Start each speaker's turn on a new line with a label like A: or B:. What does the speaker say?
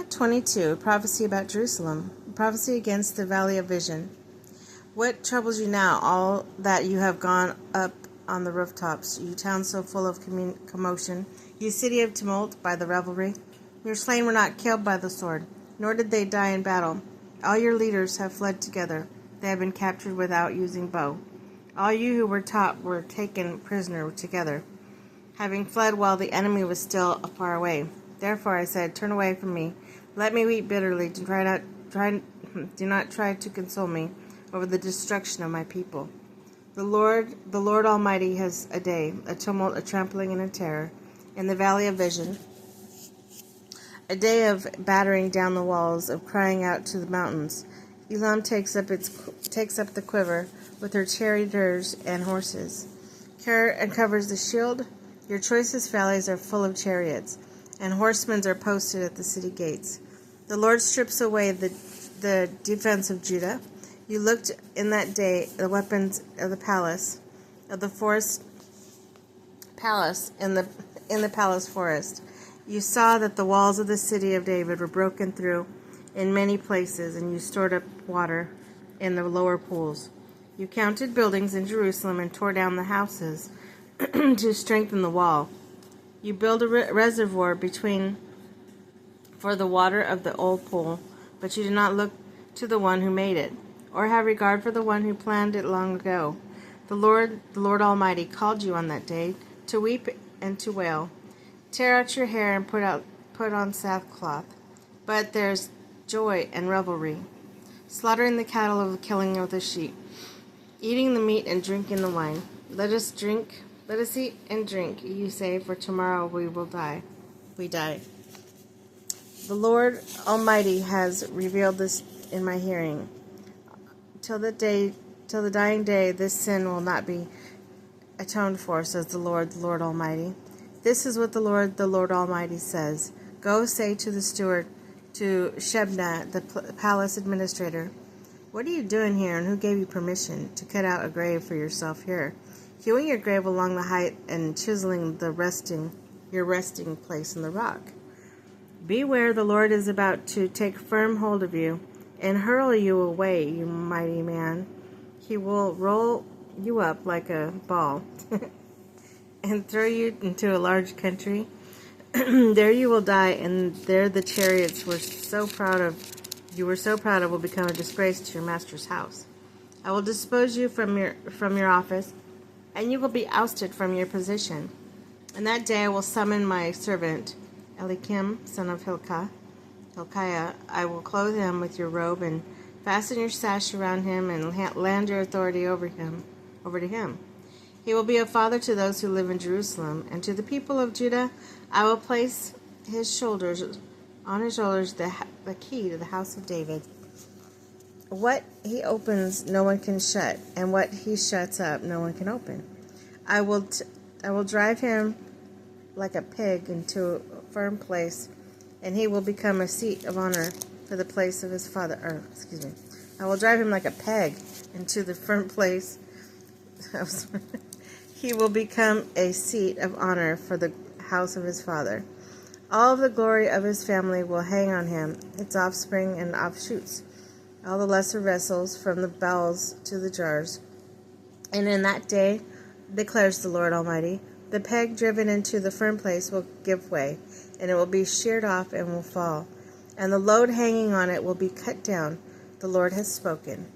A: Isaiah 22, prophecy about Jerusalem, prophecy against the valley of vision. What troubles you now, all that you have gone up on the rooftops, you town so full of commotion, you city of tumult by the revelry? Your slain were not killed by the sword, nor did they die in battle. All your leaders have fled together. They have been captured without using bow. All you who were taught were taken prisoner together, having fled while the enemy was still far away. Therefore I said, turn away from me. Let me weep bitterly. Do not try to console me over the destruction of my people. The Lord Almighty has a day, a tumult, a trampling, and a terror in the valley of vision, a day of battering down the walls, of crying out to the mountains. Elam takes up the quiver with her charioteers and horses. Care covers the shield. Your choicest valleys are full of chariots, and horsemen are posted at the city gates. The Lord strips away the defense of Judah. You looked in that day the weapons of the palace, of the forest palace in the palace forest. You saw that the walls of the city of David were broken through in many places, and you stored up water in the lower pools. You counted buildings in Jerusalem and tore down the houses to strengthen the wall. You build a reservoir for the water of the old pool, but you did not look to the one who made it, or have regard for the one who planned it long ago. The Lord Almighty called you on that day to weep and to wail. Tear out your hair and put on sackcloth. But there's joy and revelry, slaughtering the cattle of the killing of the sheep, eating the meat and drinking the wine. Let us eat and drink, you say, for tomorrow we will die. We die. The Lord Almighty has revealed this in my hearing. Till the dying day, this sin will not be atoned for, says the Lord Almighty. This is what the Lord Almighty says. Go say to the steward, to Shebna, the palace administrator, what are you doing here, and who gave you permission to cut out a grave for yourself here, hewing your grave along the height and chiseling your resting place in the rock? Beware, the Lord is about to take firm hold of you and hurl you away, you mighty man. He will roll you up like a ball and throw you into a large country. There you will die, and there the chariots you were so proud of will become a disgrace to your master's house. I will dispose you from your office, and you will be ousted from your position. And that day I will summon my servant Eliakim, son of Hilkiah. I will clothe him with your robe and fasten your sash around him and land your authority over to him. He will be a father to those who live in Jerusalem, and to the people of Judah I will place on his shoulders the key to the house of David. What he opens no one can shut, and what he shuts up no one can open. I will drive him like a pig into a firm place, and he will become a seat of honor for the place of his father. I will drive him like a peg into the firm place. He will become a seat of honor for the house of his father. All of the glory of his family will hang on him, its offspring and offshoots, all the lesser vessels, from the bowls to the jars. And in that day, declares the Lord Almighty, the peg driven into the firm place will give way, and it will be sheared off and will fall, and the load hanging on it will be cut down. The Lord has spoken.